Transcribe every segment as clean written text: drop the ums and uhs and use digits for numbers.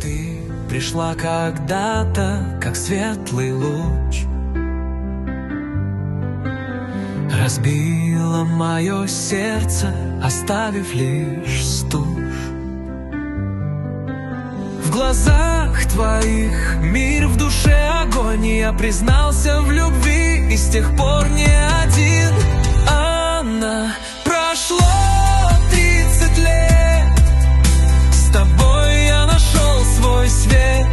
Ты пришла когда-то, как светлый луч, разбила мое сердце, оставив лишь стуж. В глазах твоих мир, в душе огонь, и я признался в любви, и с тех пор не один. Анна, прошло 30 лет, с тобой я нашел свой свет.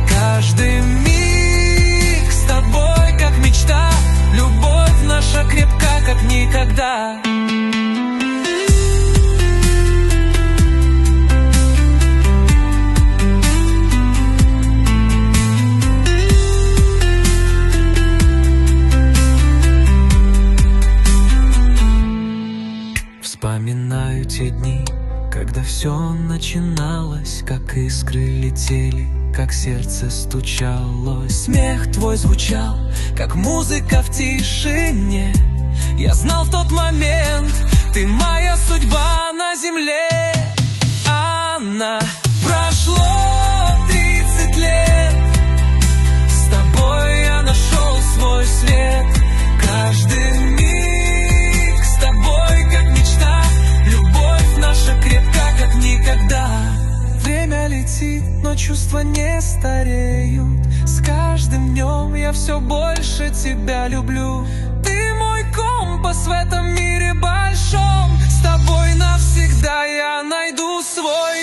Каждый миг с тобой, как мечта, любовь наша крепка, как никогда. Вспоминаю те дни, когда все начиналось, как искры летели, как сердце стучало. Смех твой звучал, как музыка в тишине. Я знал в тот момент, ты моя судьба на земле. Анна, прошло 30 лет, с тобой я нашел свой свет. Каждый миг с тобой, как мечта, любовь наша крепка, как никогда. Время летит, но чувства не стареют. С каждым днем я все больше тебя люблю. Ты мой компас в этом мире большом. С тобой навсегда я найду свой